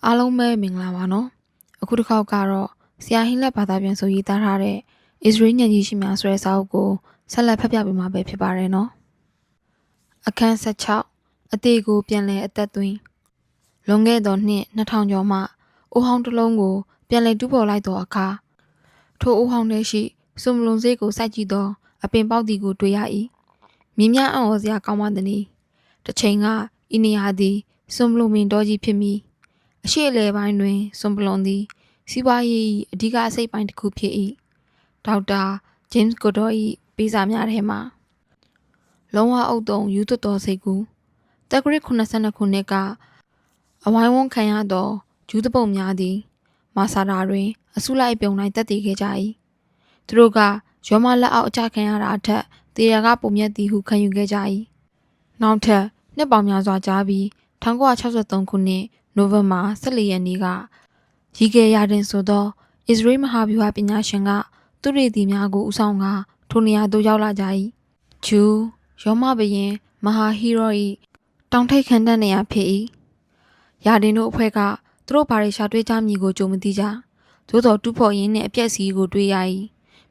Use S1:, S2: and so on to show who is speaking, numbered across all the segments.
S1: အားလုံးပဲမင်္ဂလာပါနော်အခုတစ်ခေါက်ကတော့ဆရာဟင်းလက်ဘာသာပြန်ဆိုရေးသားထားတဲ့အစ္စရေးညဉ့်ကြီးရှိများဆိုတဲ့စာအုပ်ကိုဆက်လက်ဖတ်ပြပေးမှာပဲဖြစ်ပါတယ်နော်အခန်း16အသေးကိုပြန်လဲအသက်သွင်းလွန်ခဲ့သောနှစ်2000ကျော်မှအိုးဟောင်းတစ်လုံးကိုပြန်လဲတူးပေါ်လိုက်သောအခါထိုအိုးဟောင်းထဲရှိစွန်မလွန်စေးကိုစိုက်ကြည့်သောအပင်ပေါက်တီကိုတွေ့ရ၏မြင်းများအံ့ဩစရာကောင်းပါသည်။တစ်ချိန်ကဤနေရာသည်စွန်ပလွန်ပင်တော်ကြီးဖြစ်မည်အရှိအလဲပိုင်းတွင်စွန်ပလွန်သည်စီးပွားရေး၏အဓိကအစိတ်ပိုင်းတစ်ခုဖြစ်၏ဒေါက်တာဂျိမ်းစ်ကိုဒေါ်၏ပေးစာများထဲမှလုံးဝအုပ်တုံယူသွတ်တော်စိတ်ကူတက္ကရာ82ခုနှစ်ကအဝိုင်းဝန်းခံရသောဂျူးတပုတ်များသည်မာဆာတာတွင်အစုလိုက်ပြုံလိုက်တက်တည်ခဲ့ကြ၏သူတို့ကရောမလက်အောက်အချခံရတာအထက်တေရကပုံမြတ်သည်ဟုခံယူခဲ့ကြ၏နောက်ထပ်နှစ်ပေါင်းများစွာကြာပြီး1963ခုနှစ်နိုဝင်ဘာ14ရက်နေ့ကရီဂယ်ယာတင်ဆိုသောအစ္စရေးမဟာဗျူဟာပညာရှင်ကသူရေတီများကိုဦးဆောင်ကထိုနေရာသို့ရောက်လာကြ၏ဂျူးရောမဘရင်မဟာဟီရို၏တောင်ထိပ်ခံတဲ့နေရာဖြစ်၏ယာတင်တို့အဖွဲ့ကသူတို့ဘာတွေရှာတွေ့ကြမည်ကိုကြိုမသိကြသို့တော်တူးဖော်ရင်းနှင့်အပြက်စီးကိုတွေ့ရ၏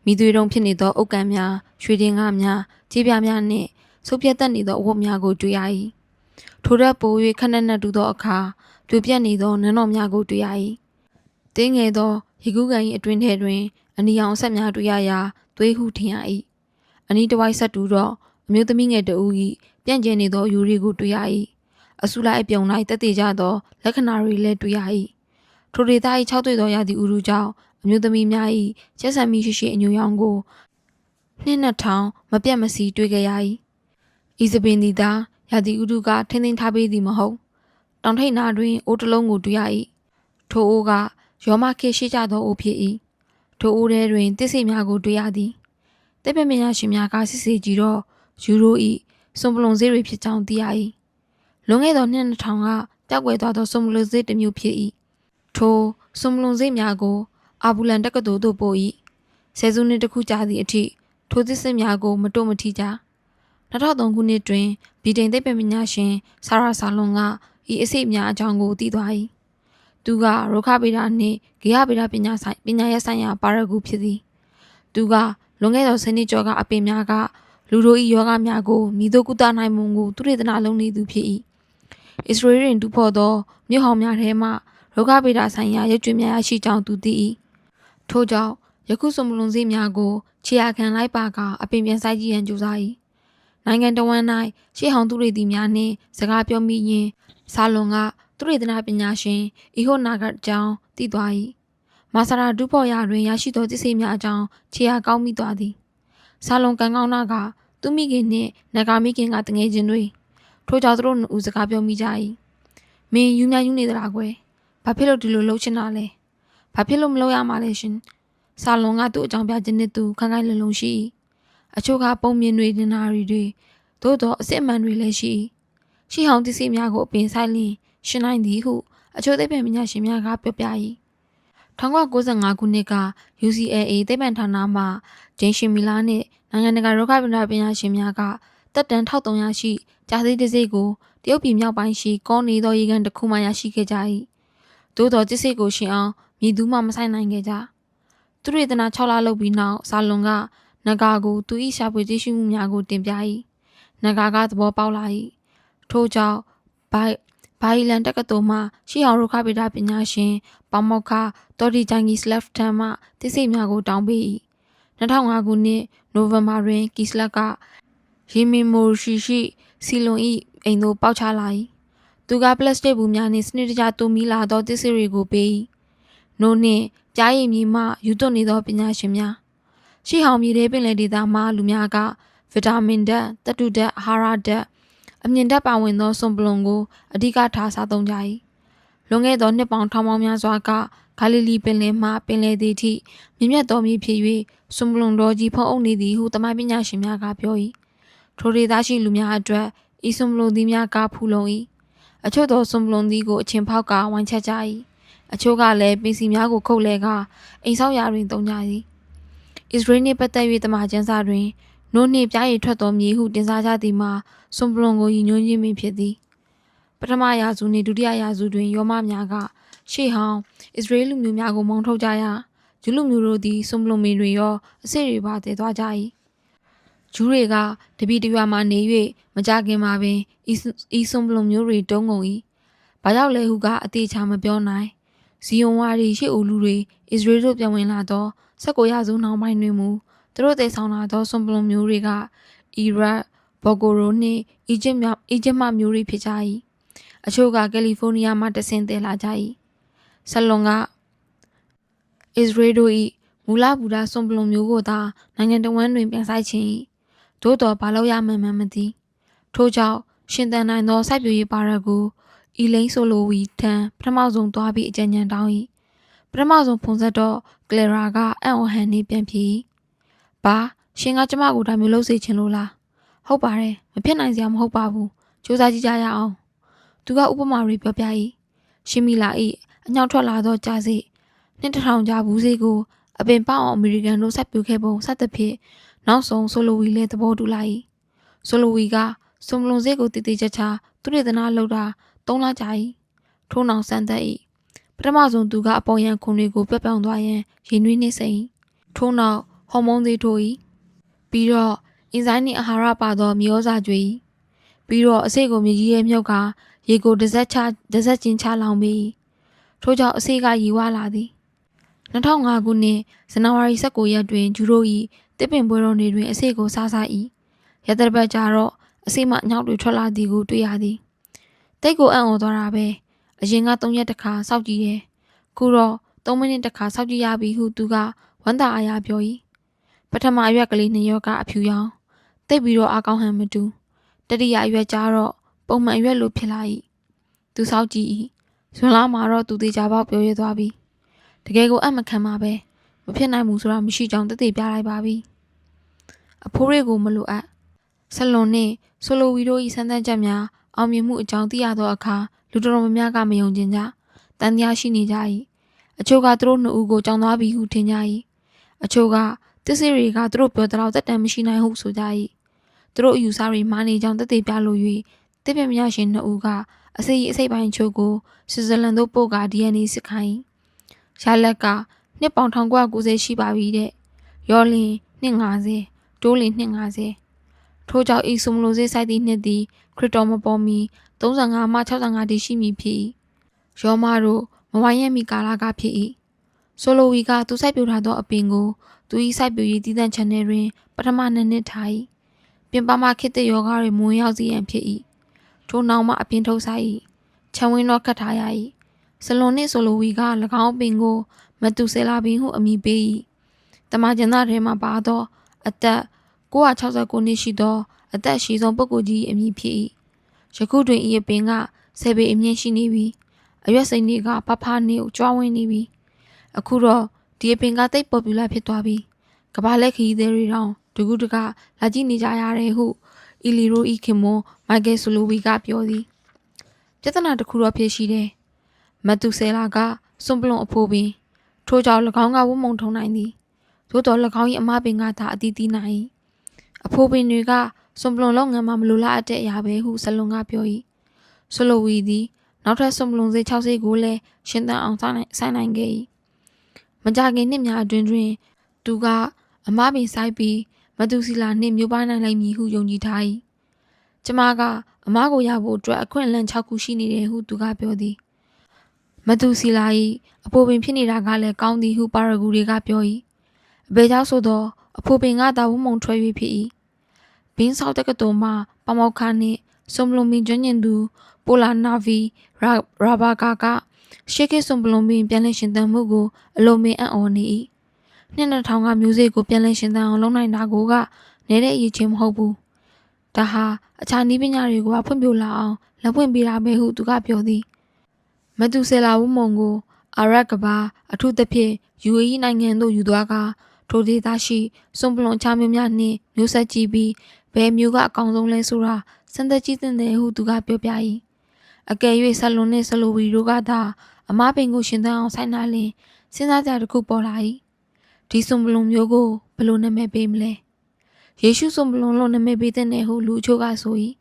S1: မိသွေးတုံဖြစ်နေသောအုတ်ကန်များရွှေတင်ကားများကြေးပြားများနှင့်ဆုပ်ပြတ်တက်နေသောအဝတ်များကိုတွေ့ရ၏ထိုရက်ပို၍ခက်နက်နက်တူသောအခါပြိုပြက်နေသောနန်းတော်များကိုတွေ့ရ၏တင်းငယ်သောရေကူးကန်၏အတွင်းထဲတွင်အနီရောင်ဆက်များတွေ့ရရာသွေးဟုထင်ရ၏အနီးတစ်ဝိုက်ဆက်တူတော့အမျိုးသမီးငယ်တဦး၏ပြန့်ကျဲနေသောယူရီကိုတွေ့ရ၏အဆူလိုက်အပြုံလိုက်တက်တည်ကြသောလက္ခဏာတွေလည်းတွေ့ရ၏ထိုဒေသ၏၆တွေ့သောရာသီဥတုကြောင့်အမျိုးသမီးများ၏ကျက်ဆံမီရှိရှိအညိုရောင်ကို2000မပြတ်မစီတွေ့ခဲ့ရ၏ဤစပင်သည်သာရာသီဥတုကထင်းထင်းထားပေးသည်မဟုတ်တောင်ထိပ်နာတွင်အိုးတစ်လုံးကိုတွေ့ရ၏ထိုအိုးကရောမခေရှိကြသောအိုးဖြစ်၏ထိုအိုးထဲတွင်တစ်စိများကိုတွေ့ရသည်သိပ္ပံပညာရှင်များကစစ်ဆေးကြည့်တော့ယူရို၏စွန်ပလွန်စေးတွေဖြစ်ကြောင်းသိရ၏လွန်ခဲ့သောနှစ်2000ကတောက်ွယ်သွားသောစွန်ပလွန်စေးတစ်မျိုးဖြစ်၏ထိုစွန်ပလွန်စေးများကိုအာဘူလန်တက္ကသိုလ်သို့ပို့၏ဆယ်စုနှစ်တစ်ခုကြာသည့်အထိထိုသစ်စစ်များကိုမတို့မထီကြ2003ခုနှစ်တွင်ဗြိတိန်သိပ္ပံပညာရှင်ဆာရာဆာလွန်ကဤအစိတ်များအကြောင်းကိုသိသွား၏သူကရုခဗေဒနှင့်ဂေဟဗေဒပညာရပ်ဆိုင်ရာပါရဂူဖြစ်သည်သူကလွန်ခဲ့သော10နှစ်ကျော်ကအပင်များကလူတို့၏ယောဂများကိုမိတို့ကုသနိုင်မှုကိုသူရေသနာလုံးနေသူဖြစ်၏အစ္စရေးတွင်တူဖော်သောမြို့ဟောင်းများထဲမှရုခဗေဒဆိုင်ရာရုပ်ကြွင်းများရရှိကြောင်းသူသိ၏ထို့ကြောင့်ယခုစွန်ပလွန်စေးများကိုခြေရာခံလိုက်ပါကအပင်ပြန်ဆိုင်ကြည့်ရန်ကြိုးစား၏နိုင်ငံတော်ဝန်၌ရှေ့ဟောင်းသူရေတီများနှင့်စကားပြောမိရင်ဆာလွန်ကသူရေသနာပညာရှင်အီဟိုနာဂတ်အကြောင်းသိသွား၏မာဆာရာဒူဖော်ရာတွင်ရရှိသောသစ္စာများအကြောင်းခြေရာကောင်းမိသွားသည်ဆာလွန်ကံကောင်းနာကသူမိခင်နှင့်နဂါမိခင်ကတငယ်ချင်းတွေထို့ကြောင့်သူတို့နှစ်ဦးစကားပြောမိကြ၏မင်းယူများယူနေသလားကွယ်ဘာဖြစ်လို့ဒီလိုလှုပ်ချင်တာလဲဘာဖြစ်လို့မလုပ်ရမှာလဲရှင်ဆာလွန်ကသူ့အကြောင်းပြခြင်းနဲ့သူခိုင်ခိုင်လုံလုံရှိ၏အချို့ကပုံမြင်တွေတင်နာတွေသို့သောအစစ်အမှန်တွေလည်းရှိရှေ့ဟောင်းသစ္စာများကိုအပင်ဆိုင်လင်းရှင်းနိုင်သည်ဟုအချို့သိပ္ပံပညာရှင်များကပြောပြ၏1995ခုနှစ်က UCLA သိပ္ပံဌာနမှဂျိန်ရှင်မီလာနှင့်နိုင်ငံတကာရုက္ခဗေဒပညာရှင်များကတက်တန်း1300ရှိကြာသေးတစ်စိတ်ကိုတရုတ်ပြည်မြောက်ပိုင်းရှိကောနေသောရေကန်တစ်ခုမှရရှိခဲ့ကြ၏သို့သောတစ်စိတ်ကိုရှင်အောင်မြည်သူမှမဆိုင်နိုင်ခဲ့ကြသူရေသနာ6လလုပ်ပြီးနောက်ဆာလွန်ကနဂါကိုသူ၏ရှာဖွေကြည့်ရှုမှုများကိုတင်ပြ၏နဂါကသဘောပေါက်လာ၏ထို့ကြောင့်ဘိုင်လန်တက္ကသိုလ်မှရှေ့ဟောင်းရုခဗေဒပညာရှင်ပေါမောက္ခတော်ဒီဂျန်ဂီစလက်ထံမှသစ္စာများကိုတောင်းပေး၏2005ခုနှစ်နိုဝင်ဘာတွင်ကီစလက်ကရီမင်မိုရှိစီလွန်၏အိမ်သို့ပေါက်ချလာ၏သူကပလတ်စတစ်ဘူးများနှင့်စနစ်တကျတူမီလာသောသစ္စာတွေကိုပေး၏နို့နှင့်ပြားရည်မြည်မှယူသွတ်နေသောပညာရှင်များရှေ့ဟောင်းမြေထဲပင်လယ်ဒေသမှလူများကဗီတာမင်ဓာတ်သတ္တုဓာတ်အာဟာရဓာတ်အမြင့်ဓာတ်ပါဝင်သောစွန်ပလွန်ကိုအဓိကထားစားသုံးကြ၏လွန်ခဲ့သောနှစ်ပေါင်းထောင်ပေါင်းများစွာကဂါလိလီပင်လယ်မှပင်လယ်သည်ထိမြင့်မြတ်သောမြေဖြစ်၍စွန်ပလွန်တော်ကြီးဖုံးအုပ်နေသည်ဟုသမိုင်းပညာရှင်များကပြော၏ထိုဒေသရှိလူများအတွက်ဤစွန်ပလွန်သည်များကဖူလုံ၏အချို့သောစွန်ပလွန်သည်ကိုအချင်းဖောက်ကဝိုင်းချက်ကြ၏အချို့ကလည်းပင်စီများကိုခုတ်လဲကအိမ်ဆောက်ရာတွင်သုံးကြသည်အစ္စရေးနှင့်ပတ်သက်၍တမန်ကျမ်းစာတွင်နို့နှင့်ပြားရည်ထွက်သောမြေဟုတင်စားကြသည်မှာစွန်ပလွန်ကိုရည်ညွှန်းခြင်းပင်ဖြစ်သည် ထမရာစုနှင့်ဒုတိယရာစုတွင်ယောမများကရှေ့ဟောင်းအစ္စရေးလူမျိုးများကိုမောင်းထုတ်ကြရာဂျူးလူမျိုးတို့သည်ဆွန်ပလွန်မီတွေရောအစ်စ်တွေပါတည်သွားကြ၏ဂျူးတွေကတပီတရွာမှနေ၍မကြခင်မှာပင်ဤဆွန်ပလွန်မျိုးတွေတုံးကုန်၏ဘာကြောင့်လဲဟုကအသေးချာမပြောနိုင်ဇီယွန်ဝါဒီရှေ့ဦးလူတွေအစ္စရေးတို့ပြန်ဝင်လာသော19ရာစုနောက်ပိုင်းတွင်မူသူတို့တည်ဆောင်လာသောဆွန်ပလွန်မျိုးတွေကအီရတ်ဘော်ဂိုရိုနှင့်အီဂျစ်မှမျိုးတွေဖြစ်ကြ၏အချို့ကကယ်လီဖိုးနီးယားမှတဆင့်တည်လာကြ၏ဆက်လွန်ကအစ္စရေးတို့၏မူလဘူတာဆွန်ပလွန်မျိုးကိုသာနိုင်ငံတော်ဝန်တွင်ပြန်ဆိုင်ခြင်း၏သို့တော်ဘာလို့ရမှန်းမသိထို့ကြောင့်ရှင်သန်နိုင်သောစိုက်ပျိုးရေးပါရက်ကိုအီလိန်ဆိုလိုဝီထံပထမဆုံးသွားပြီးအကြံဉာဏ်တောင်း၏ပထမဆုံးဖုန်ဆက်တော့ကလရာကအံ့ဩဟန်နှင့်ပြန်ပြေးဘာရှင်ကကျမကိုဒါမျိုးလုပ်စေချင်လို့လားဟုတ်ပါတယ်မဖြစ်နိုင်စရာမဟုတ်ပါဘူးစူးစမ်းကြည့်ကြရအောင်သူကဥပမာတွေပြောပြ၏ရှင်မီလာ၏အညောင်ထွက်လာသောကြားစိနှစ်တစ်ထောင်ကြာဘူးစိကိုအပင်ပေါအောင်အမေရိကန်တို့ဆက်ပြိုခဲ့ပုံစသဖြင့်နောက်ဆုံးဆိုလိုဝီလည်းသဘောတူလိုက်၏ဆိုလိုဝီကဆွန်ပလွန်စိကိုတည်တည်ချာချာသူရည်သနာလောက်တာ3 လကြာ၏ထို့နောက်စမ်းသက်၏ပထမဆုံးသူကအပေါ်ရန်ခွန်တွေကိုပြပြောင်းသွားရန်ရင်နှွေးနှိမ့်စိမ့်ထို့နောက်ဟော်မုန်းသေးထိုး၏ပြီးတော့အင်ဇိုင်းနှင့်အာဟာရပါသောမြေဩဇာကျွေး၏ပြီးတော့အစိတ်ကိုမြေကြီးရဲ့မြုပ်ကရေကိုတစက်ချင်းချလောင်ပြီးထို့ကြောင့်အစိတ်ကရီဝလာသည်2005ခုနှစ်ဇန်နဝါရီ19ရက်တွင်ဂျူရို၏တစ်ပင်ပွဲတော်နေတွင်အစိတ်ကိုစား၏ရတပတ်ကြာတော့အစိတ်မှအညောက်တွေထွက်လာသည်ကိုတွေ့ရသည်တိတ်ကိုအံ့ဩသွားတာပဲအရင်က3 ရက်တခါစောက်ကြည့်တယ်ခုတော့3 မိနစ်တခါစောက်ကြည့်ရပြီဟုသူကဝမ်းသာအားရပြော၏ပထမအရွက်ကလေး2 ရက်ကအဖြူရောင်တိတ်ပြီးတော့အားကောင်းဟန်မတူတတိယအရွက်ကျတော့ပုံမှန်အရွက်လိုဖြစ်လာ၏သူစောက်ကြည့်၏ဇွန်လမှာတော့သူသေးချာပေါက်ပြောရသွားပြီတကယ်ကိုအမခံပါပဲမဖြစ်နိုင်ဘူးဆိုတာမရှိကြောင်းတသေးပြလိုက်ပါပြီအဖိုးတွေကိုမလိုအပ်ဆက်လွန်နှင့်ဆိုလိုဝီတို့၏စမ်းသပ်ချက်များအောင်မြင်မှုအကြောင်းသိရသောအခါလူတော်များများကမယုံကြည်ကြတန်တရားရှိနေကြ၏အချို့ကသူတို့2 ဦးကိုကြောင်သွားပြီဟုထင်ကြ၏အချို့ကတစ္ဆေတွေကသူတို့ပြောတဲ့တက်တန်မရှိနိုင်ဟုဆိုကြ၏သူတို့အယူဆတွေမှားနေကြောင်းတသေးပြလို့၍တစ်ပင်မရရှင်2 ဦးကအစိတ်ပိုင်းချို့ကိုဆွစ်ဇာလန်သို့ပို့က DNA စစ်ခိုင်းရလက်ကနှစ်ပေါင်1990ရှိပါပြီတဲ့ရောလင်းနှစ်50တိုးလင်းနှစ်50ထို့ကြောင့်ဤဆုမလိုစေးဆိုင်သည့်နှစ်သည်ခရစ်တော်မပေါ်မီ35မှ65တိရှိမည်ဖြစ်၏ရောမတို့မဝိုင်းရမီကာလကဖြစ်၏ဆိုလိုဝီကသူစိုက်ပျိုးထားသောအပင်ကိုသူ၏စိုက်ပျိုးရေးတည်တံ့ channel တွင်ပထမ2 နှစ်ထား၏ပြင်ပမှခေတ်သစ်ယောဂတွေမဝင်ရောက်စေရန်ဖြစ်၏ထို့နောက်မှအပြင်ထုတ်ဆိုင်၏ခြံဝင်းတော့ကတ်ထားရ၏ဆလွန်နှင့်ဆိုလိုဝီက၎င်းပင်ကိုမတူဆဲလာပင်ဟုအမည်ပေး၏တမန်ကျန်သားထဲမှပါသောအသက်969နှစ်ရှိသောအသက်ရှိဆုံးပုဂ္ဂိုလ်ကြီးအမည်ဖြစ်၏ယခုတွင်ဤအပင်က10 ပေအမြင့်ရှိနေပြီအရွက်စိန်တွေကဖဖနှင့်ကြွားဝင်နေပြီအခုတော့ဒီအပင်ကတိတ်ပေါ်ပူလာဖြစ်သွားပြီကဘာလက်ခီးသေးတွေတောင်တကူတကလာကြည့်နေကြရတယ်ဟုအီလီရိုဤခင်မွန်မိုက်ကယ်ဆိုလိုဝီကပြောသည်ပြဿနာတစ်ခုတော့ဖြစ်ရှိတယ်မတူဆဲလာကစွန်ပလွန်အဖိုးပင်ထို့ကြောင့်၎င်းကဝုံမုံထုံနိုင်သည်သို့တော်၎င်း၏အမပင်ကသာအတီးတီးနိုင်အဖိုးပင်တွေကစွန်ပလွန်လုပ်ငန်းမှာမလိုလားအပ်တဲ့အရာပဲဟုဆလွန်ကပြော၏ဆိုလိုဝီသည်နောက်ထပ်စွန်ပလွန်စေး6 စိတ်ကိုလည်းရှင်းသန်အောင်ဆိုင်နိုင်ခဲ့၏မကြခင်နှစ်များအတွင်းတွင်သူကအမပင်ဆိုင်ပြီးမတူစီလာနှင့်မျိုးပိုင်းနိုင်လိမ့်မည်ဟုယုံကြည်ထား၏ကျမကအမကိုရဖို့အတွက်အခွင့်အလမ်း6 ခုရှိနေတယ်ဟုသူကပြောသည်မတူစီလာ၏အဖိုးပင်ဖြစ်နေတာကလည်းကောင်းသည်ဟုပါရဂူတွေကပြော၏အဘယ်ကြောင့်ဆိုတော့အဖိုးပင်ကသာဝုံမုံထွက်၍ဖြစ်၏ဘင်းဆောက်တက္ကသိုလ်မှပမောက္ခနှင့်စွန်ပလွန်ပင်ကျွမ်းကျင်သူပိုလာနာဗီရာဘာကာကရှေ့ခေတ်စွန်ပလွန်ပင်ပြန်လည်ရှင်သန်မှုကိုအလုံးမင်းအံ့ဩနေ၏နှစ်2000ကမျိုးစေ့ကိုပြန်လည်ရှင်သန်အောင်လုပ်နိုင်တာကိုကနဲတဲ့အရေးချင်းမဟုတ်ဘူးဒါဟာအခြားနည်းပညာတွေကိုဖွံ့ဖြိုးလာအောင်လက်ပွင့်ပေးတာပဲဟုသူကပြောသည်မတူဆဲလာဝုံမုံကိုအာရက်ကဘာအထူးသဖြင့် UAE နိုင်ငံသို့ယူသွားကထိုဒေသရှိစွန်ပလွန်ချမျိုးများနှင့်မျိုးဆက်ကြည့်ပြီးဘယ်မျိုးကအကောင်းဆုံးလဲဆိုတာစံသက်ကြည့်တဲ့တယ်ဟုသူကပြောပြ၏အကယ်၍ဆက်လွန်နှင့်ဆလိုဝီတို့ကသာအမပင်ကိုရှင်သန်အောင်ဆိုင်နာလင်စဉ်းစားကြတစ်ခုပေါ်လာ၏ဒီစွန်ပလွန်မျိုးကိုဘယ်လိုနာမည်ပေးမလဲယေရှုစွန်ပလွန်လို့နာမည်ပေးတဲ့နယ်ဟုလူအချို့ကဆို၏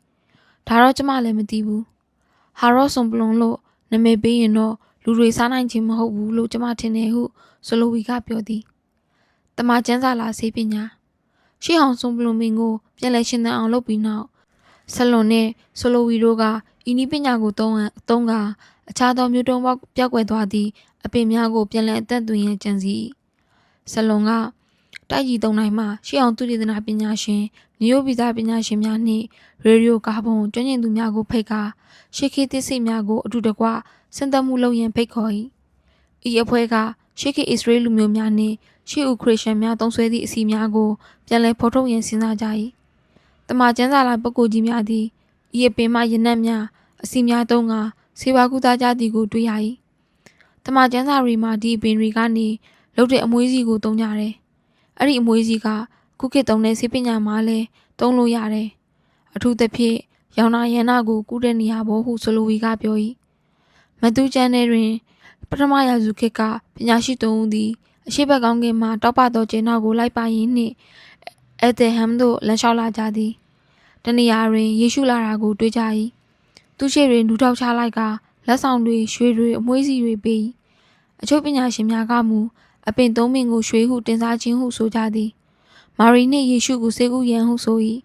S1: ဒါတော့ကျမလည်းမသိဘူး ဟာရော့ဆွန်ပလွန်လို့နာမည်ပေးရင်တော့လူတွေစားနိုင်ခြင်းမဟုတ်ဘူးလို့ကျမထင်တယ်ဟုဆိုလိုဝီကပြောသည်တမချန်းစာလာဆေးပညာရှေ့ဟောင်ဆွန်ပလွန်မင်းကိုပြန်လည်ရှင်းသန်အောင်လုပ်ပြီးနောက်ဆလွန်နဲ့ဆိုလိုဝီတို့ကဤနည်းပညာကိုသုံးကအခြားသောမျိုးတုံးပေါက်ပြောက်ကွယ်သွားသည့်အပင်များကိုပြန်လည်အသက်သွင်းရန်ကြံစည်ဆလွန်ကတိုက်ကြီးသုံးတိုင်းမှာရှေ့အောင်သူတေသနာပညာရှင်မျိုးဗီဇပညာရှင်များနှင့်ရေဒီယိုကာဗွန်ကျွမ်းကျင်သူများကိုဖိတ်ကာရှေ့ခေတ်သစ်စိတ်များကိုအတူတကွစင်သက်မှုလုပ်ရန်ဖိတ်ခေါ်၏ဤအဖွဲ့ကရှေ့ခေတ်အစ္စရေးလူမျိုးများနှင့်ရှေ့ဦးခရစ်ယာန်များသုံးစွဲသည့်အစီများကိုပြန်လည်ဖော်ထုတ်ရန်စဉ်းစားကြ၏တမချန်းစာလာပုဂ္ဂိုလ်ကြီးများသည်ဤအပင်မှရနက်များအစီများသုံးကဆေးဝါးကုသကြသည်ကိုတွေ့ရ၏တမချန်းစာတွေမှာဒီအပင်တွေကနေလုပ်တဲ့အမွေးစီကိုသုံးကြတယ်အဲ့ဒီအမွေးစီကခုခေတ်သုံးတဲ့ဆေးပညာမှာလည်းသုံးလို့ရတယ်အထူးသဖြင့်ရောင်နာရန်နာကိုကုတဲ့နေရာပေါ်ဟုဆိုလိုဝီကပြော၏မတူးကျန်းထဲတွင်ပထမရာစုခေတ်ကပညာရှိသုံးဦးသည်အရှိတ်ဘက်ကောင်းကင်မှတောက်ပသောကျင်းနောက်ကိုလိုက်ပါရင်းနှင့်အဲသဟမ်တို့လမ်းလျှောက်လာကြသည်တနေရာတွင်ယေရှုလာတာကိုတွေ့ကြ၏သူရှိတွင်ဒူးထောက်ချလိုက်ကလက်ဆောင်တွေရွှေတွေအမွှေးစီတွေပေး၏အချို့ပညာရှင်များကမူအပင်သုံးပင်ကိုရွှေဟုတင်စားခြင်းဟုဆိုကြသည်မာရီနှင့်ယေရှုကိုစေကူရန်ဟုဆို၏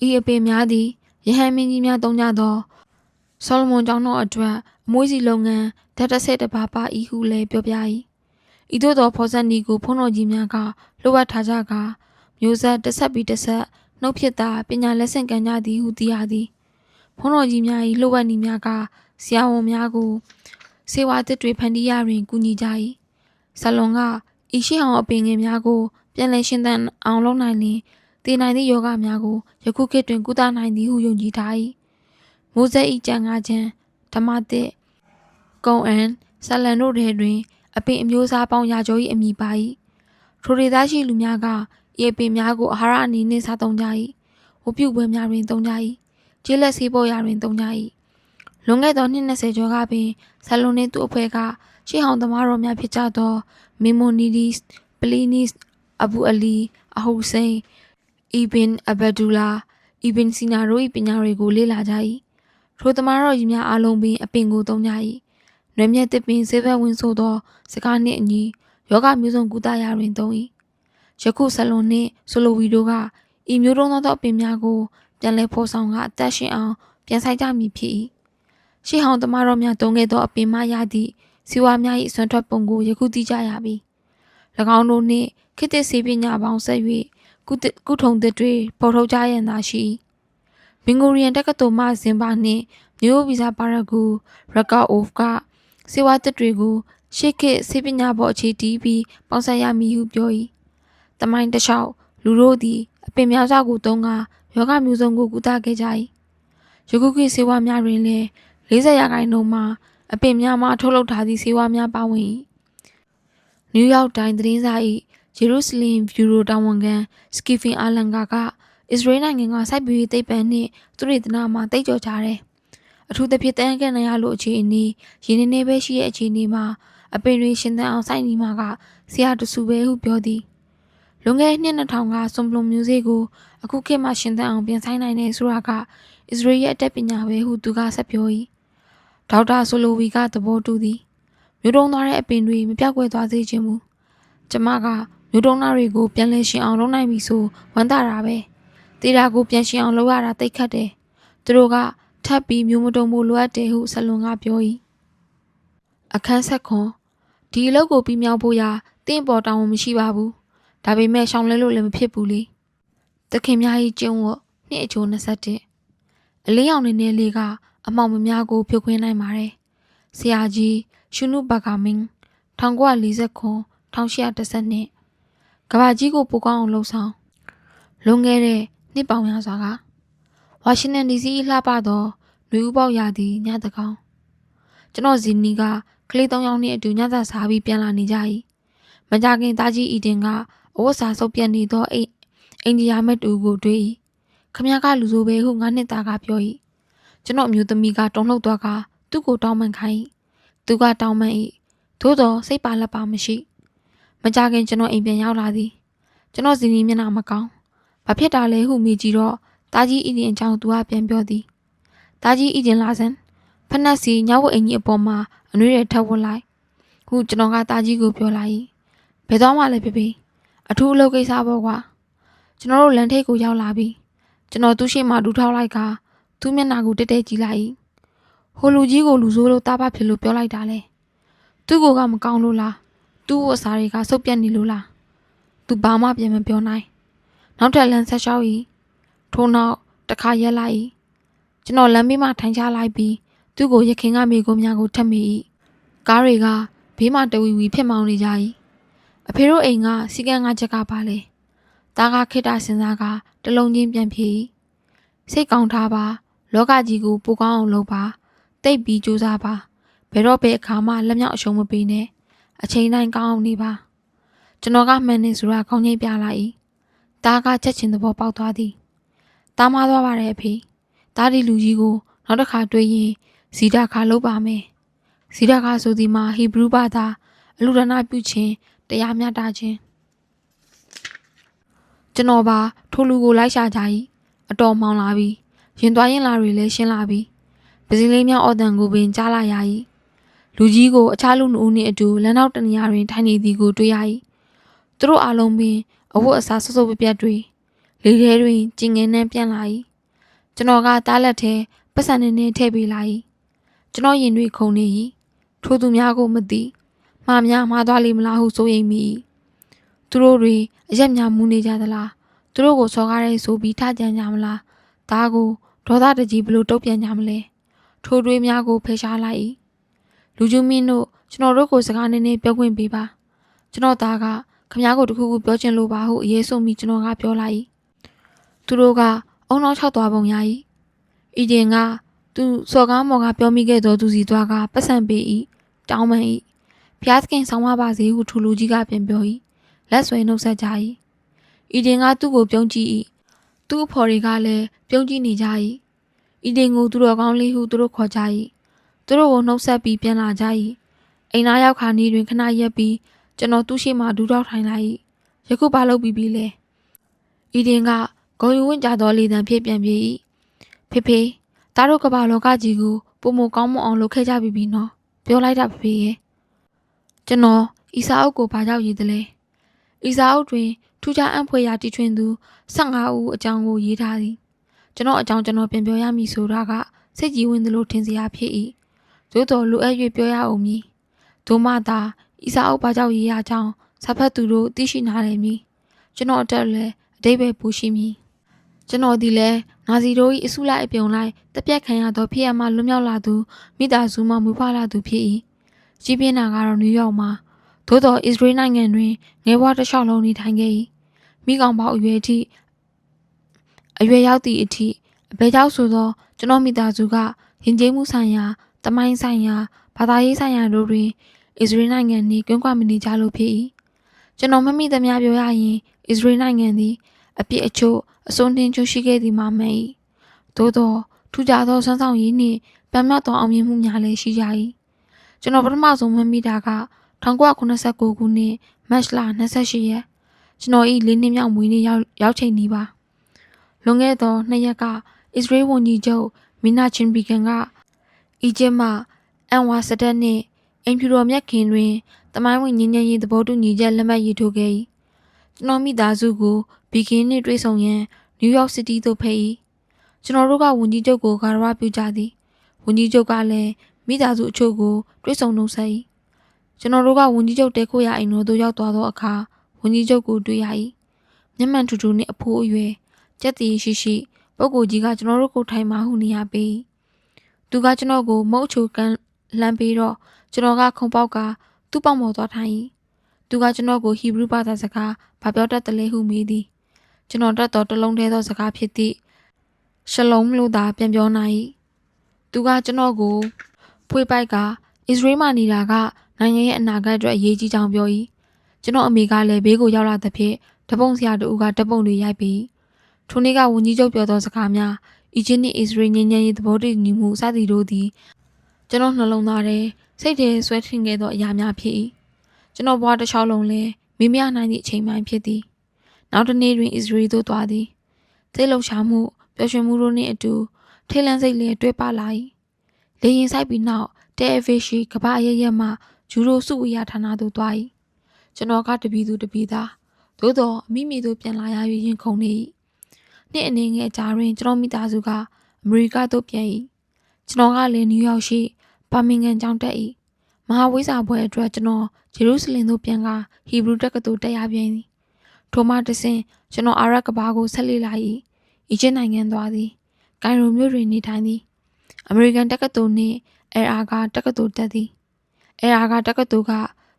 S1: ဤအပင်များသည်ယဟန်မင်းကြီးများသုံးကြသောဆောလမွန်ကျောင်းတော်အတွက်အမွှေးစီလုပ်ငန်းဓာတ်တဆက်တပါပါ၏ဟုလည်းပြောပြ၏ဤသို့သောဖော်ဆက်နည်းကိုဖုန်းတော်ကြီးများကလိုအပ်ထားကြကာမျိုးဆက်တစ်ဆက်ပြီးတစ်ဆက်နှုတ်ဖြစ်တာပညာလက်ဆင့်ကမ်းကြသည်ဟုသိရသည်ဖုန်းတော်ကြီးများ၏လှုပ်ဝက်နည်းများကဆရာဝန်များကိုဆေးဝါးသစ်တွေဖန်တီးရတွင်ကူညီကြ၏ဆလွန်ကဤရှိအောင်အပင်ငယ်များကိုပြန်လည်ရှင်းသန်အောင်လုပ်နိုင်လင်တည်နိုင်သည့်ယောဂများကိုယခုခေတ်တွင်ကုသနိုင်သည်ဟုယုံကြည်ထား၏မိုးဆက်ဤကြံငါခြင်းဓမ္မသစ်ကုံအန်ဆလန်တို့ထဲတွင်အပင်အမျိုးအစားပေါင်းရာကျော်၏အမိပါ၏ထိုဒေသရှိလူများကဤအပင်များကိုအာဟာရအနေနှင့်စားသုံးကြ၏ဝပြုပွဲများတွင်သုံးကြ၏ကျေးလက်ဆေးပေါ်ရာတွင်သုံးကြ၏လွန်ခဲ့သောနှစ်20ကျော်ကပင်ဆလွန်နှင့်သူ့အဖွဲ့ကရှေ့ဟောင်းသမားတော်များဖြစ်ကြသောမီမိုနီဒီစ်ပလီနစ်အဘူအလီအဟူစိန်အီဘင်အဘဒူလာအီဘင်စီနာတို့၏ပညာတွေကိုလေ့လာကြ၏ထိုသမားတော်ကြီးများအားလုံးပင်အပင်ကိုသုံးကြ၏နွယ်မြတ်တစ်ပင်ဆေးဘက်ဝင်ဆိုသောစကားနှင့်အညီယောဂမျိုးစုံကုသရာတွင်သုံး၏ယခုဆလွန်နှင့်ဆိုလိုဝီတို့ကဤမျိုးတုံးသောအပင်များကိုပြန်လည်ဖော်ဆောင်ကအသက်ရှင်အောင်ပြန်ဆိုင်ကြမည်ဖြစ်၏ရှေ့ဟောင်းသမားတော်များသုံးခဲ့သောအပင်မှရသည့်စီဝါများ၏အစွမ်းထွက်ပုံကိုယခုသိကြရပြီ၎င်းတို့နှင့်ခေတ်သစ်ဆေးပညာပေါင်းဆက်၍ကုထုံသစ်တွေပေါ်ထုတ်ကြရန်သာရှိဘင်ဂိုရီယန်တက္ကသိုလ်မှဇင်ဘာနှင့်မျိုးဗီဇပါရဂူရကာအိုဖ်ကဆေးဝါးသစ်တွေကိုရှေ့ခေတ်ဆေးပညာပေါ်အခြေတည်ပြီးပေါင်းစပ်ရမည်ဟုပြော၏တမိုင်းတစ်လျှောက်လူတို့သည်အပင်များစွာကိုသုံးကာယောဂမျိုးစုံကိုကုသခဲ့ကြ၏ယခုခေတ်ဆေးဝါးများတွင်လည်း40%မှအပင်များမှထုတ်လုပ်ထားသည့်ဆေးဝါးများပါဝင်၏နယူးယောက်တိုင်းသတင်းစာ၏ဂျေရုဆလင်ဗျူရိုတာဝန်ခံစကီဖင်အာလန်ကအစ္စရေးနိုင်ငံကစိုက်ပျိုးရေးသိပ္ပံနှင့်သုတေသနမှာသိကြော်ကြတယ်အထူးသဖြင့်တန်ခန့်နေရလို့အခြေအနေရင်းနေနေပဲရှိတဲ့အခြေအနေမှာအပင်တွေရှင်သန်အောင်စိုက်နေမှာကဆရာတစုပဲဟုပြောသည်လွန်ခဲ့တဲ့နှစ်2000ကဆွန်ပလွန်မျိုးစေ့ကိုအခုခေတ်မှာရှင်သန်အောင်ပြန်ဆိုင်နိုင်တဲ့ဆိုတာကအစ္စရေးရဲ့အတတ်ပညာပဲဟုသူကဆက်ပြော၏ဒေါက်တာဆိုလိုဝီကသဘောတူသည်မျိုးတုံးသွားတဲ့အပင်တွေမပြောက်ကွယ်သွားစေခြင်းမူကျမကမျိုးတုံးသားတွေကိုပြန်လည်ရှင်အောင်လုပ်နိုင်ပြီဆိုဝမ်းသာတာပဲတေးတာကိုပြန်ရှင်အောင်လုပ်ရတာသိခတ်တယ်သူတို့ကထပ်ပြီးမျိုးမတုံးဖို့လိုအပ်တယ်ဟုဆလွန်ကပြော၏အခန်းဆက်ခွန်ဒီအလုပ်ကိုပြီးမြောက်ဖို့ရာတင့်ပေါ်တောင်းဝန်မရှိပါဘူးဒါပေမဲ့ရှောင်လဲလို့လည်းမဖြစ်ဘူးလေသခင်များ၏ကျင့်ဝတ်နှစ်အချိုး21အလင်းရောင်နေနေလေးကအမောင်မများကိုဖြုတ်ခွင်းနိုင်ပါတယ်ဆရာကြီးရှုနုဘဂါမင်း1949 1812ကဘာကြီးကိုပိုကောင်းအောင်လှုပ်ဆောင်လွန်ခဲ့တဲ့နှစ်ပေါင်းများစွာကဝါရှင်တန်ဒီစီလှပသောနွေဦးပေါက်ရာသီညတကောင်ကျွန်တော်ဇီနီကကလေး3ယောက်နဲ့အတူညစာစားပြီးပြန်လာနေကြ၏မကြခင်သားကြီးအီတင်ကအဝတ်စားဆုပ်ပြတ်နေသောအိန္ဒိယမက်တူကိုတွေ့၏ခမရကလူဆိုပဲဟု9နှစ်သားကပြော၏ကျွန်တော်အမျိုးသမီးကတုံ့လှုပ်သွားကသူ့ကိုတောင်းပန်ခိုင်း၏သူကတောင်းပန်၏သို့တော်စိတ်ပါလက်ပါမရှိမကြခင်ကျွန်တော်အိမ်ပြန်ရောက်လာသည်ကျွန်တော်ဇီနီမျက်နှာမကောင်းဘာဖြစ်တာလဲဟုမေးကြည့်တော့သားကြီးအီတင်အကြောင်းသူကပြန်ပြောသည်သားကြီးအီတင်လာစမ်း ဖက်နှက်စီညဝတ်အင်ကြီးအပေါ်မှာအနှွေးတွေထပ်ဝတ်လိုက်ခုကျွန်တော်ကတာကြီးကိုပြောလိုက်ဘယ်တော့မှလည်းဖေအထူးအလုပ်ကိစ္စပေါ့ကွာကျွန်တော်တို့လန်ထိတ်ကိုရောက်လာပြီကျွန်တော်သူ့ရှိမှဒူးထောက်လိုက်ကသူ့မျက်နှာကိုတက်တက်ကြည့်လိုက်ဟိုလူကြီးကိုလူဆိုးလို့တားပါဖြစ်လို့ပြောလိုက်တာလေသူ့ကိုကမကောင်းလို့လားသူ့ဝတ်စားတွေကစုပ်ပြတ်နေလို့လားသူဘာမှပြန်မပြောနိုင်နောက်ထပ်လမ်းဆက်လျှောက်ထို့နောက်တစ်ခါရက်လိုက်ကျွန်တော်လမ်းဘေးမှာထိုင်ချလိုက်ပြီးသူ့ကိုရခင်ကမိကုန်းများကိုထပ်မိကားတွေကဘေးမှာတဝီဝီဖြစ်မောင်းနေကြအဖေတို့အိမ်ကစီကံငါချက်ကပါလေတားကခိတာစင်စားကတလုံးချင်းပြန်ဖြေစိတ်ကောင်းထားပါလောကကြီးကိုပိုကောင်းအောင်လုပ်ပါတိတ်ပြီးကြိုးစားပါဘယ်တော့ဘယ်အခါမှလက်မြောက်အရှုံးမပေးနဲ့အချိန်တိုင်းကောင်းအောင်နေပါကျွန်တော်ကမှန်နေဆိုတာခေါင်းငိတ်ပြလိုက်တားကချက်ချင်းသဘောပေါက်သွားသည်တားမသွားပါတယ်အဖေတားဒီလူကြီးကိုနောက်တစ်ခါတွေ့ရင်ဇီတာခါလုပ်ပါမယ်ဇီတာခါဆိုဒီမှာဟီဘရူးဘာသာအလူဒနာပြုခြင်းတရားမျှတခြင်းကျွန်တော်ပါထိုလူကိုလိုက်ရှာကြအတော်မောင်းလာပြီရင်သွားရင်လာတွေလည်းရှင်းလာပြီပစည်းလေးများအော်တန်ကိုပင်ကြားလာလူကြီးကိုအခြားလူနှုတ်နှင့်အတူလမ်းနောက်တနေရာတွင်ထိုင်နေသည်ကိုတွေ့သူတို့အားလုံးပင်အဝတ်အစားဆုပ်ဆုပ်ပြပြတွေလေထဲတွင်ကျင်ငယ်နှံပြန်လာကျွန်တော်ကတားလက်ထဲပတ်စံနေထည့်ပေးလိုက်ကျွန်တော်ရင်တွေခုန်နေထိုသူများကိုမသိမှားများမှားသွားလိမ့်မလားဟုစိုးရိမ်မိသူတို့တွေအရက်များမူနေကြသလားသူတို့ကိုစော်ကားရဲဆိုပြီးထကြံကြမလားဒါကိုဒေါသတကြီးဘလို့တုတ်ပြန်ကြမလဲထိုတွေးများကိုဖယ်ရှားလိုက်လူကျူးမင်းတို့ကျွန်တော်တို့ကိုစကားနည်းနည်းပြောခွင့်ပေးပါကျွန်တော်သားကခမ ्या ကိုတခုခုပြောချင်လို့ပါဟုအရေးဆုံးပြီးကျွန်တော်ကပြောလိုက်သူတို့ကအုံနောက်ချောက်သွားပုံရဤတင်ကသူစော်ကားမော်ကပြောမိခဲ့သောသူစီသွားကပတ်စံပေးတောင်းပန်ဖျားသခင်ဆောင်မပါစေဟုထူလူကြီးကပြန်ပြောလက်ဆွဲနှုတ်ဆက်ကြဤတင်ကသူ့ကိုပြုံးကြည့်သူ့အဖော်တွေကလည်းပြုံးကြည့်နေကြဤတင်ကိုသူတော်ကောင်းလေးဟုသူတို့ခေါ်ကြသူတို့ကိုနှုတ်ဆက်ပြီးပြန်လာကြအိမ်သားရောက်ခါနီးတွင်ခဏရက်ပြီးကျွန်တော်သူ့ရှိမှဒူးထောက်ထိုင်လိုက်ယခုဘာလုပ်ပြီးပြီလဲဤတင်ကဂုံယူဝင့်ကြသောလေသံဖြစ်ပြန်ပြေဖေသားတို့ကမ္ဘာလောကကြီးကိုပုံမကောင်းမအောင်လုပ်ခဲ့ကြပြီနော်ပြောလိုက်တာဖေရဲ့ကျွန်တော်အီစာအုပ်ကိုဘာကြောင့်ရေးသလဲအီစာအုပ်တွင်ထူးခြားအံ့ဖွယ်ရာတီထွင်သူ15ဦးအကြောင်းကိုရေးထားသည်ကျွန်တော်အကြောင်းကျွန်တော်ပြန်ပြောရမည်ဆိုတာကစိတ်ကြီးဝင်သလိုထင်စရာဖြစ်သို့တော်လိုအပ်၍ပြောရအောင်မည်ဒို့မှသာအီစာအုပ်ဘာကြောင့်ရေးရကြောင်းစာဖတ်သူတို့သိရှိနားလည်မည်ကျွန်တော်အတွက်လည်းအတိတ်ပဲပူရှိမည်ကျွန်တော်ဒီလဲနာဇီတို့၏အစုလိုက်အပြုံလိုက်တပြက်ခံရသောဖြစ်ရမှလွတ်မြောက်လာသူမိသားစုမှမူဖွားလာသူဖြစ်ကြီးပြင်းတာကတော့နယူးယောက်မှာသို့တော်အစ္စရေးနိုင်ငံတွင်ငယ်ဘဝတစ်လျှောက်လုံးနေထိုင်ခဲ့မိကောင်ပေါအရွယ်ရောက်သည့်အထိအဘဲကြောင့်ဆိုသောကျွန်တော်မိသားစုကယဉ်ကျေးမှုဆိုင်ရာတမိုင်းဆိုင်ရာဘာသာရေးဆိုင်ရာတို့တွင်အစ္စရေးနိုင်ငံနှင့်ကွင်းကွာမနေကြလို့ဖြစ်ကျွန်တော်မမိသမျှပြောရရင်အစ္စရေးနိုင်ငံသည်အပြစ်အချို့အစွန်းထင်းချို့ရှိခဲ့သည်မှာမှန်သို့သောထူးခြားသောစွမ်းဆောင်ရည်နှင့်ပန်းမြောက်သောအောင်မြင်မှုများလည်းရှိကြကျွန်တော်ပထမဆုံးမှတ်မိတာက1989ခုနှစ်မတ်လ28ရက်ကျွန်တော်၏၄နှစ်မြောက်မွေးနေ့ရောက်ချိန်นี้ပါလွန်ခဲ့သော2ရက်ကအစ္စရေးဝန်ကြီးချုပ်မီနာချင်ဘီကန်ကအီဂျစ်မှအန်ဝါစဒက်နှင့်အင်ဖြူတော်မြက်ခင်တွင်တမိုင်းဝင်ငင်းငင်းရေးသဘောတူညီချက်လက်မှတ်ရေးထိုးခဲ့ကျွန်တော်မိသားစုကိုဘီကင်းနှင့်တွေ့ဆုံရန်နယူးယောက်စီးတီးသို့ဖိတ်ကျွန်တော်တို့ကဝန်ကြီးချုပ်ကိုဂါရဝပြုကြသည်ဝန်ကြီးချုပ်ကလည်းမိသားစုအချို့ကိုတွေ့ဆုံနှုတ်ဆက်ကျွန်တော်တို့ကဝန်ကြီးချုပ်တဲခိုရအိမ်တော်သို့ရောက်သွားသောအခါဝန်ကြီးချုပ်ကိုတွေ့ရမျက်မှန်ထူထူနှင့်အဖိုးအရွယ်ကြက်တည်ရှိပုဂ္ဂိုလ်ကြီးကကျွန်တော်တို့ကိုထိုင်မှဟုနေရပေးသူကကျွန်တော်ကိုမုတ်ချိုကန်လှမ်းပေးတော့ကျွန်တော်ကခုံပေါက်ကသူ့ပေါက်မော်သွားထိုင်သူကကျွန်တော်ကိုဟီဘရူးဘာသာစကားဘာပြောတတ်တယ်လဲဟုမေးသည်ကျွန်တော်တတ်တော်တလုံးတည်းသောစကားဖြစ်သည့်ရှလုံးလို့သာပြန်ပြောနိုင်သူကကျွန်တော်ကိုဖွေးပိုက်ကအစ္စရေးမှာနေတာကနိုင်ငံရဲ့အနာဂတ်အတွက်အရေးကြီးကြောင်းပြောကျွန်တော်အမေကလည်းဘေးကိုရောက်လာသဖြင့်ဓပုံဆရာတို့ကဓပုံတွေရိုက်ပြီးထိုနေ့ကဝန်ကြီးချုပ်ပြောသောစကားများအီဂျစ်နှင့်အစ္စရေးငြိမ်းချမ်းရေးသဘောတူညီမှုစသည်တို့သည်ကျွန်တော်နှလုံးသားထဲစိတ်ထဲဆွဲထင်ခဲ့သောအရာများဖြစ်ကျွန်တော်ဘဝတစ်လျှောက်လုံးလည်းမေ့မရနိုင်သည့်အချိန်ပိုင်းဖြစ်သည်နောက်တစ်နေ့တွင်အစ္စရေးသို့သွားသည်စိတ်လှုပ်ရှားမှုပျော်ရွှင်မှုတို့နှင့်အတူထိတ်လန့်စိတ်လျက်တွေ့ပါလာ လေရင်ဆိုင်ပြီးနောက်တဲအဖေးရှိကဘာရရက်မှဂျူရိုစုဝေယဌာနသို့သွား၏ကျွန်တော်ကတပီသူတပီသားသို့တော့အမိမိတို့ပြန်လာရ၍ရင်ခုန်နေ၏နှစ်အနေငယ်ကြားတွင်ကျွန်တော်မိသားစုကအမေရိကသို့ပြန်၏ကျွန်တော်ကလည်းနယူးယောက်ရှိပါမင်ဂန်ကျောင်းတက်၏မဟာဝိဇ္ဇာဘွဲအတွက်ကျွန်တော်ဂျေရုဆလင်သို့ပြန်ကဟီဘရုတက္ကသိုလ်တက်ရပြန်သည်ထိုမှတဆင့်ကျွန်တော်အာရက်ကဘာကိုဆက်လက်လာ၏အီဂျစ်နိုင်ငံသွားသည်ကိုင်ရိုမြို့တွင်နေထိုင်သည်အမေရိကန်တက္ကသိုလ်နှင့်အဲအာကတက္ကသိုလ်တက်သည်အဲအာကတက္ကသိုလ်က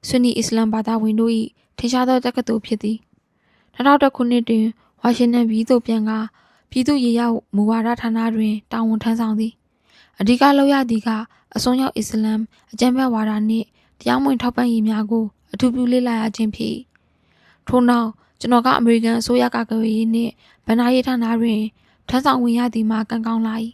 S1: ဆွန်နီအစ္စလမ်ဘာသာဝင်တို့၏ထင်ရှားသောတက္ကသိုလ်ဖြစ်သည်2010ခုနှစ်တွင်ဝါရှင်တန်ပြည်သို့ပြန်ကပြည်သူ့ရေးရာမူဝါဒဌာနတွင်တာဝန်ထမ်းဆောင်သည်အဓိကလုပ်ရသည်ကအစွန်းရောက်အစ္စလမ်အကြမ်းဖက်ဝါဒနှင့်တရားမဝင်ထောက်ပံ့ရေးများကိုအထူးပြုလေ့လာရခြင်းဖြစ်ထို့နောက်ကျွန်တော်ကအမေရိကန်အစိုးရကာကွယ်ရေးနှင့်ဗဏ္ဍာရေးဌာနတွင်ထမ်းဆောင်ဝင်ရသည်မှာကံကောင်းလာ၏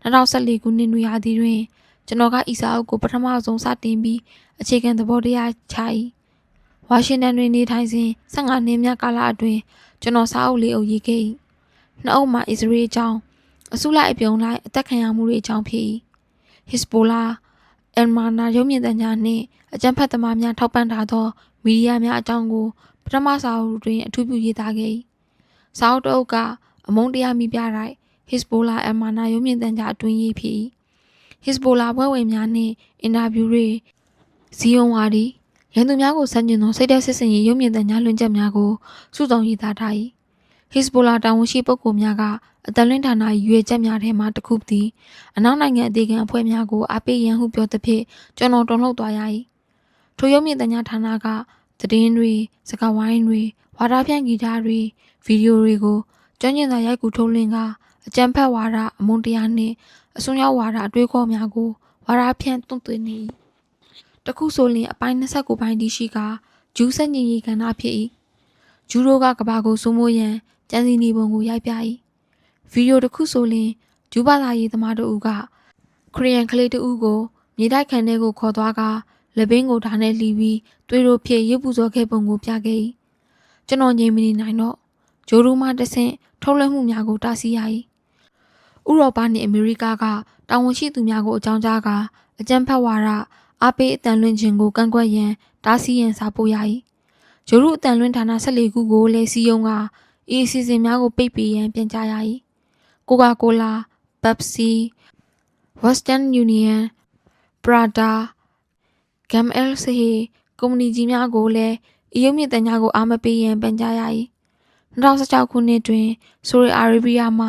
S1: 2014ခုနှစ်နွေရာသီတွင်ကျွန်တော်ကအီစာအုပ်ကိုပထမဆုံးစတင်ပြီးအခြေခံသဘောတရားချ၏ဝါရှင်တန်တွင်နေထိုင်စဉ်15နှစ်မြတ်ကာလအတွင်းကျွန်တော်စာအုပ်လေးအုပ်ရေးခဲ့၏နှစ်အုပ်မှာအစ္စရေးအကြောင်းအစုလိုက်အပြုံလိုက်အသက်ခံရမှုတွေအကြောင်းဖြစ်၏ဟစ်စဘိုလာအယ်မာနာရုံးမြင့်တန်းများနှင့်အကြမ်းဖက်သမားများထောက်ပံ့ထားသောမီဒီယာများအကြောင်းကိုပထမစာအုပ်တွင်အထူးပြုရေးသားခဲ့၏စာအုပ်တစ်အုပ်ကအမုန်းတရားမိပြတိုက်ဟစ်စဘိုလာအယ်မာနာရုံးမြင့်တန်းကြားအတွင်းရေးဖြစ်၏ဟစ်စဘိုလာဘွဲဝင်များနှင့်အင်တာဗျူးတွေဇီယွန်ဝါဒီရန်သူများကိုဆန့်ကျင်သောစိတ်ဓာတ်စစ်စင်ရေးရုံးမြင့်တန်းကြားလွှင့်ချက်များကိုစုဆောင်ရေးသားထား၏ဟစ်စဘိုလာတာဝန်ရှိပုဂ္ဂိုလ်များကအတလွင့်ဌာနရွေချက်များထဲမှတစ်ခုသည်အနောက်နိုင်ငံအသေးခံအဖွဲ့များကိုအားပေးရန်ဟုပြောသဖြင့်ကျွန်တော်တုံ့လှုပ်သွားရ၏ထိုရုံးမြင့်တန်းကြားဌာနကသတင်းတွေစကားဝိုင်းတွေဝါဒဖြန့်ဂီတတွေဗီဒီယိုတွေကိုကျွမ်းကျင်စွာရိုက်ကူးထုတ်လွှင့်ကအကြမ်းဖက်ဝါဒအမုန်းတရားနှင့်အစွန်းရောက်ဝါဒအတွေးခေါ်များကိုဝါဒဖြန့်တွန့်သွင်းနေ၏တခုဆိုလျှင်အပိုင်း29ပိုင်းတည်ရှိကဂျူးစက်ညင်ရေးကဏ္ဍဖြစ်၏ဂျူးတို့ကကဘာကိုစိုးမိုးရန်ကြံစည်နေပုံကိုရိုက်ပြ၏ဗီဒီယိုတစ်ခုဆိုလျှင်ဂျူးဘာသာရေးသမားတို့ကခရီးယန်ကလေးတို့ကိုမြေတိုက်ခန်းထဲကိုခေါ်သွားကလက်ဘင်းကိုဓာနဲ့လှီးပြီးသွေးတို့ဖြင့်ရုပ်ပူဇော်ခဲ့ပုံကိုပြခဲ့၏ကျွန်တော်ငြိမ်မနေနိုင်တော့ဂျိုးတို့မှတဆင့်ထုတ်လွှင့်မှုများကိုတားဆီးရ၏ဥရောပနှင့်အမေရိကတာဝန်ရှိသူများကိုအကြောင်းကြားကအကြမ်းဖက်ဝါဒအားပေးအတန်လွင့်ခြင်းကိုကန့်ကွက်ရန်တားဆီးရန်စာပို့ရ၏ဂျိုးတို့အတန်လွင့်ဌာန14ခုကိုလည်းစီယုံကဤအစီအစဉ်များကိုပိတ်ပင်ရန်ပြန်ကြားရ၏ကိုကာကိုလာပက်ပစီ Western Union Prada Gam El Sehe ကုမ္ပဏီကြီးများကိုလည်းဤရုံမြင့်တန်းများကိုအားမပေးရန်ပန်ကြားရ၏2016ခုနှစ်တွင်ဆိုရီအာရေဗျမှ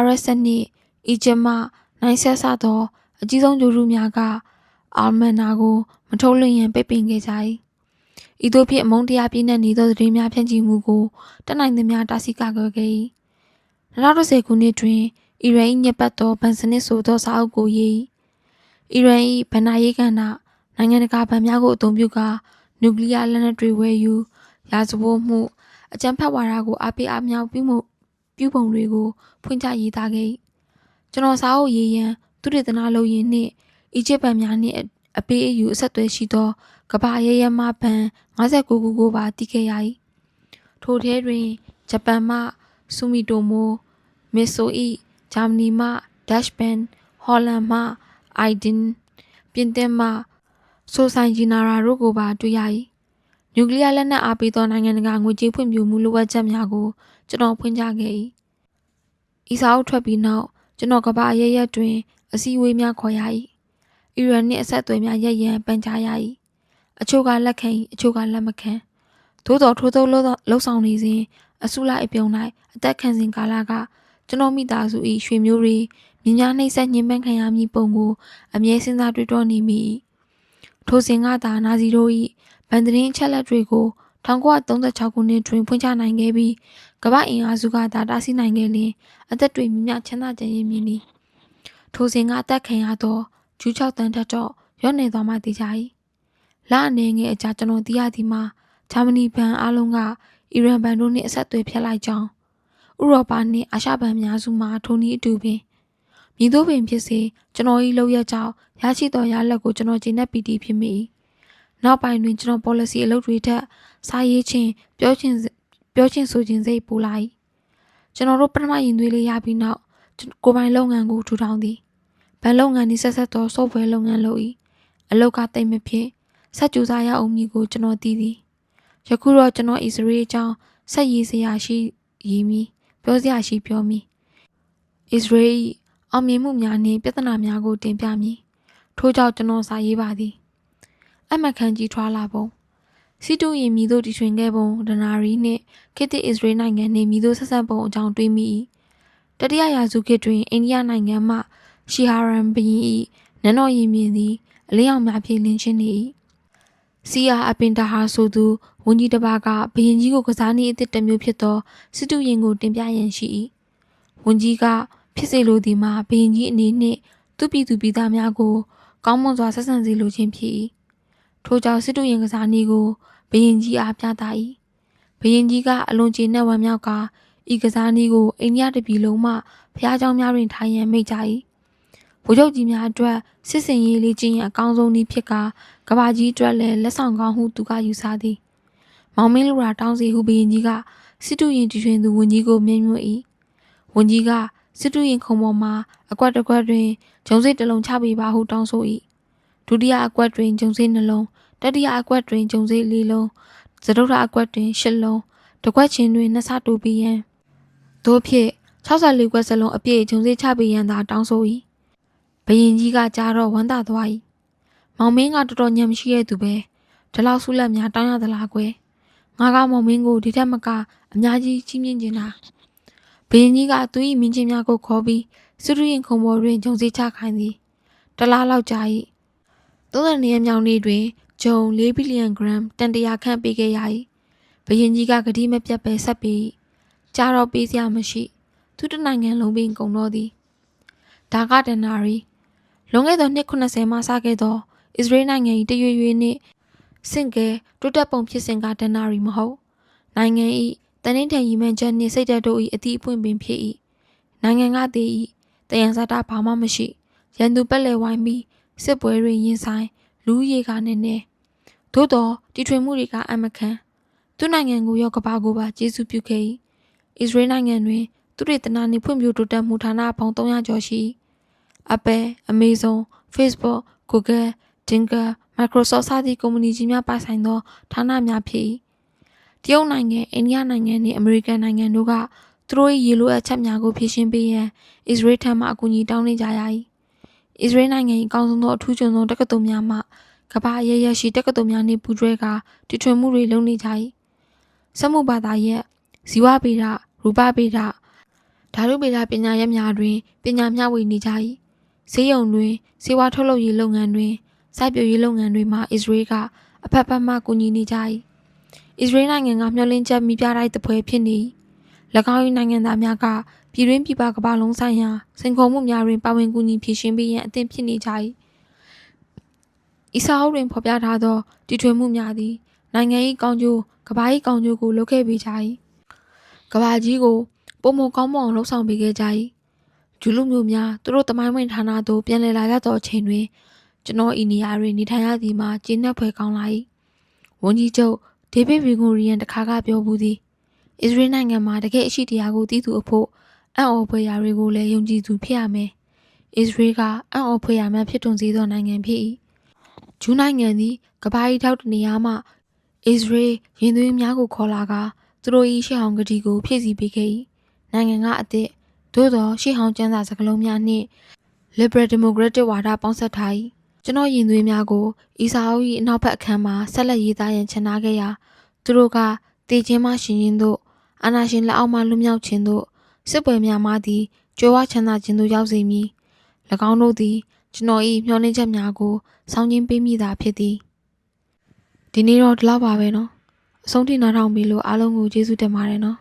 S1: RS နှင့်အီဂျစ်မှနိုင်ဆက်စသောအကြီးဆုံးဂျိုးတို့များကအာမန်နာကိုမထုတ်လွှင့်ရန်ပိတ်ပင်ခဲ့ကြ၏ဤသို့ဖြင့်အမုန်းတရားပြည့်နှက်နေသောသတင်းများဖြန့်ချိမှုကိုတတ်နိုင်သမျှတားဆီးကာကွယ်ခဲ့၏2010ခုနှစ်တွင်အီရန်၏ညက်ပတ်သောဗန်စနစ်ဆိုသောစာအုပ်ကိုရေးအီရန်၏ဗဏ္ဍာရေးကဏ္ဍနိုင်ငံတကာဗန်များကိုအသုံးပြုကာနျူကလ িয়ার လက်နက်တွေဝယ်ယူရာဇဝတ်မှုအကြမ်းဖက်ဝါဒကိုအားပေးအားမြောက်ပြုပုံတွေကိုဖွင့်ချရေးသားခဲ့၏ကျွန်တော်စာအုပ်ရေးရန်သူတေသနလုပ်ရင်းနှင့်အီဂျစ်ဗန်များနှင့်အပေးအယူအဆက်အသွယ်ရှိသောကမ္ဘာရဲရဲမှဗန်59ခုကိုပါတည်ခဲ့ရ၏ထိုထဲတွင်ဂျပန်မှဆူမီတိုမိုမစ်ဆို၏ဂျာမနီမှဒက်ရှ်ဘန်ဟော်လန်မှအိုင်ဒင်ပြင်သစ်မှဆိုဆိုင်ဂျီနာရာတို့ကိုပါတွေ့ရ၏နျူကလ িয়ার လက်နက်အားပေးသောနိုင်ငံတကာငွေကြေးဖွံ့ဖြိုးမှုလိုအပ်ချက်များကိုကျွန်တော်ဖွင့်ချခဲ့၏ဤစာအုပ်ထွက်ပြီးနောက်ကျွန်တော်ကမ္ဘာရဲရဲတွင်အစည်းအဝေးများခေါ်ရ၏အီရန်နှင့်အဆက်အသွယ်များရပ်ရန်ပန်ကြားရ၏အချို့ကလက်ခံ၏အချို့ကလက်မခံသို့တော်ထိုးထိုးလှုပ်ဆောင်နေစဉ်အစုလိုက်အပြုံလိုက်အသက်ခံစဉ်ကာလကကျွန်တော်မိသားစု၏ရွှေမျိုးတွေမြင်းများနှိမ့်ဆက်ညှဉ်းပန်းခံရမည်ပုံကိုအမြဲစဉ်းစားတွေးတောနေမိ၏ထိုစဉ်ကသာနာဇီတို့၏ဗန်သတင်းချက်လက်တွေကို1936ခုနှစ်တွင်ဖွင့်ချနိုင်ခဲ့ပြီးကမ္ဘာအင်အားစုကသာတားဆီးနိုင်ခဲ့လျင်အသက်တွေမြင့်မြတ်ချမ်းသာကြရင်မြင်သည်ထိုစဉ်ကအသက်ခံရသောဂျူး6တန်းထက်တော့ရော့နေသွားမှသိကြ၏လအနေငယ်အကြာကျွန်တော်သိရသည်မှာဂျာမနီဘဏ်အားလုံးကအီရန်ဘဏ်တို့နှင့်အဆက်အသွယ်ဖြတ်လိုက်ကြောင်းဥရောပနှင့်အာရှဘဏ်များစုမှာထိုနည်းအတူပင်မည်သို့ပင်ဖြစ်စေကျွန်တော်၏လုပ်ရကြောင်းရရှိသောရလဒ်ကိုကျွန်တော်ကျေနပ်ပီတိဖြစ်မိ၏နောက်ပိုင်းတွင်ကျွန်တော် policy အလုပ်တွေထက်စာရေးခြင်းပြောခြင်းဆိုခြင်းစိတ်ပိုလာ၏ကျွန်တော်တို့ပထမရင်သွေးလေးရပြီးနောက်ကိုယ်ပိုင်လုပ်ငန်းကိုထူထောင်သည် ဘဏ်လုပ်ငန်းနှင့်ဆက်ဆက်သော software လုပ်ငန်းလုပ်၏အလုပ်ကတိတ်မဖြစ်ဆက်ကြိုးစားရအောင်မည်ကိုကျွန်တော်သိသည်ယခုတော့ကျွန်တော် Israel အကြောင်းဆက်ရည်စရာရှိရည်မည်ပြောစရာရှိပြောမည် Israel အောင်မြင်မှုများနှင့်ပြဿနာများကိုတင်ပြမည်ထို့ကြောင့်ကျွန်တော်စာရေးပါသည်အမတ်ခန်းကြီးထွားလာပုံစီတူရင်မြည်တို့တည်ထွင်ခဲ့ပုံဒနာရီနှင့်ခေတ်သစ် Israel နိုင်ငံနှင့်မြည်တို့ဆက်ဆံပုံအကြောင်းတွေးမိ၏တတိယရာစုခေတ်တွင်အိန္ဒိယနိုင်ငံမှရှီဟာရန်ဘရင်၏နန်းတော်ရင်မြင်သည်အလင်းရောင်များဖြင့်လင်းချင်းနေ၏စီယာအပင်တဟာဆိုသူဝန်ကြီးတစ်ပါးကဘရင်ကြီးကိုကစားနည်းအသစ်တစ်မျိုးဖြစ်သောစစ်တူရင်ကိုတင်ပြရန်ရှိ၏ဝန်ကြီးကဖြစ်စေလိုသည်မှာဘရင်ကြီးအနေနှင့်သူပြည်သူပြည်သားများကိုကောင်းမွန်စွာဆက်ဆံစေလိုခြင်းဖြစ်၏ထို့ကြောင့်စစ်တူရင်ကစားနည်းကိုဘရင်ကြီးအားပြသ၏ဘရင်ကြီးကအလွန်ကျေနပ်ဝမ်းမြောက်ကဤကစားနည်းကိုအိန္ဒိယတပြည်လုံးမှဖျားเจ้าများတွင်ထိုင်ရန်မိန့်ကြ၏ဗိုလ်ချုပ်ကြီးများအတွက်စစ်စင်ရေးလေ့ကျင့်ရန်အကောင်းဆုံးနည်းဖြစ်ကဘာကြီးအတွက်လည်းလက်ဆောင်ကောင်းဟုသူကယူဆသည်မောင်မင်းလူရာတောင်းစီဟုဘရင်ကြီးကစစ်တူရင်တည်ထွင်သူဝန်ကြီးကိုမြင်မြွ၏ဝန်ကြီးကစစ်တူရင်ခုံပေါ်မှာအကွက်တစ်ကွက်တွင်ဂျုံစိတ်တစ်လုံးချပေးပါဟုတောင်းဆို၏ဒုတိယအကွက်တွင်ဂျုံစိတ်နှလုံးတတိယအကွက်တွင်ဂျုံစိတ်လေးလုံးစတုထအကွက်တွင်၈လုံးတစ်ကွက်ချင်းတွင်နှစ်ဆတိုးပေးရန်တို့ဖြင့်64ကွက်စလုံးအပြည့်ဂျုံစိတ်ချပေးရန်သာတောင်းဆို၏ဘရင်ကြီးကကြားတော့ဝမ်းသာသွား၏မောင်မင်းကတော်တော်ညံမရှိတဲ့သူပဲဒီလောက်ဆုလက်များတောင်းရသလားကွယ်ငါကမောင်မင်းကိုဒီထက်မကအများကြီးချီးမြှင့်ချင်တာဘရင်ကြီးကသူ၏မင်းချင်းများကိုခေါ်ပြီးစစ်တူရင်ခုံပေါ်တွင်ဂျုံစိတ်ချခိုင်းသည်တလားလောက်ကြာ၏32ရက်မြောက်နေ့တွင်ဂျုံ4ဘီလီယံဂရမ်တန်တရာခန့်ပေးခဲ့ရ၏ဘရင်ကြီးကဂတိမပြတ်ပဲဆက်ပြီးကြားတော့ပေးစရာမရှိသူတနိုင်ငံလုံးပင်ကုန်တော့သည်ဒါကဒနာရီလွန်ခဲ့သောနှစ်80မှစခဲ့သောအစ္စရေးနိုင်ငံ၏တရွေ့ရွေ့နှင့်စင့်ကဲတိုးတက်ပုံဖြစ်စဉ်ကဒနာရီမဟုတ်နိုင်ငံ၏တနင်္ထန်ရီမှန်ချက်နှင့်စိတ်ဓာတ်တို့၏အသည့်အပွင့်ပင်ဖြစ်၏နိုင်ငံကတည်၏တယံဇာတာဘာမှမရှိရန်သူပက်လဲဝိုင်းပြီးစစ်ပွဲတွင်ရင်ဆိုင်လူရေကနဲ့နဲ့သို့တော့တီထွင်မှုတွေကအမခံသူနိုင်ငံကိုရောကဘာကိုပါကျေးဇူးပြုခဲ့၏အစ္စရေးနိုင်ငံတွင်သူတွေတနာနှင့်ဖွံ့ဖြိုးတိုးတက်မှုဌာနပေါင်း300ကျော်ရှိ Apple, Amazon, Facebook, Google, Dingle, Microsoft စသည့်ကုမ္ပဏီကြီးများပိုင်ဆိုင်သောဌာနများဖြစ်၏တရုတ်နိုင်ငံအိန္ဒိယနိုင်ငံနှင့်အမေရိကန်နိုင်ငံတို့ကသူတို့၏ရေလိုအပ်ချက်များကိုဖြည့်ရှင်းပေးရန်အစ္စရေးထံမှအကူအညီတောင်းနေကြရ၏အစ္စရေးနိုင်ငံ၏အကောင်းဆုံးသောအထူးကျွန်းသောတက္ကသိုလ်များမှကမ္ဘာအရပ်ရပ်ရှိတက္ကသိုလ်များနှင့်ပူးတွဲကာတီထွင်မှုတွေလုပ်နေကြ၏စက်မှုဘာသာရပ်ဇီဝဗေဒရူပဗေဒဓာတုဗေဒပညာရပ်များတွင်ပညာမျှဝေနေကြ၏ဈေးရုံတွင်စေဝါထုတ်လုပ်ရေးလုပ်ငန်းတွင်စိုက်ပျိုးရေးလုပ်ငန်းတွေမှာအစ္စရေးကအဖက်ဖက်မှကူညီနေကြ၏အစ္စရေးနိုင်ငံကမျှော်လင့်ချက်မိပြတိုက်သပွဲဖြစ်နေ၏၎င်း၏နိုင်ငံသားများကပြည်တွင်းပြည်ပကမ္ဘာလုံးဆိုင်ရာစိန်ခေါ်မှုများတွင်ပါဝင်ကူညီဖြည့်ရှင်းပေးရန်အသင့်ဖြစ်နေကြ၏ဤစာအုပ်တွင်ဖော်ပြထားသောတည်ထွင်မှုများသည်နိုင်ငံ၏ကောင်းကျိုးကမ္ဘာ၏ကောင်းကျိုးကိုလုပ်ခဲ့ပေးကြ၏ကမ္ဘာကြီးကိုပုံမကောင်းမွန်လှုပ်ဆောင်ပေးခဲ့ကြ၏ဂျူလူမျိုးများသူတို့တမိုင်းဝင်ဌာနသို့ပြန်လည်လာရသောအချိန်တွင်ကျွန်တော်ဤနေရာတွင်နေထိုင်ရသည်မှာကျေနပ်ဖွယ်ကောင်းလာ၏ဝန်ကြီးချုပ်ဒေးဗစ်ဗီဂိုရီယန်တခါကပြောဘူးသည်အစ္စရေးနိုင်ငံမှာတကယ်အရှိတရားကိုသိသူအဖို့အံ့ဩဖွယ်ရာတွေကိုလည်းယုံကြည်သူဖြစ်ရမယ်အစ္စရေးကအံ့ဩဖွယ်ရာမှဖြစ်ထွန်းစေသောနိုင်ငံဖြစ်၏ဂျူးနိုင်ငံသည်ကမ္ဘာ၏ထောက်တနေရာမှအစ္စရေးရင်သွေးများကိုခေါ်လာကသူတို့၏ရှေ့ဟောင်းကတိကိုဖြည့်ဆည်းပေးခဲ့၏နိုင်ငံကအသည့်သို့သောရှေ့ဟောင်းကျမ်းစာစကားလုံးများနှင့် Liberal Democratic ဝါဒပေါင်းစပ်ထား၏ကျွန်တော်ရင်သွေးများကိုအီစာအုပ်၏အနောက်ဘက်အခန်းမှာဆက်လက်ရေးသားရန်ချန်ထားခဲ့ရာသူတို့ကတည်ခြင်းမှရှင်ရင်တို့အာဏာရှင်လက်အောက်မှလွတ်မြောက်ခြင်းတို့စစ်ပွဲများမှသည်ကြွယ်ဝချမ်းသာခြင်းတို့ရောက်စေမည်၎င်းတို့သည်ကျွန်တော်၏မျှော်လင့်ချက်များကိုစောင့်ခြင်းပေးမိတာဖြစ်သည်ဒီနေ့တော့ဒီလောက်ပါပဲနော်အဆုံးထိနားထောင်ပြီးလို့အားလုံးကိုကျေးဇူးတင်ပါတယ်နော်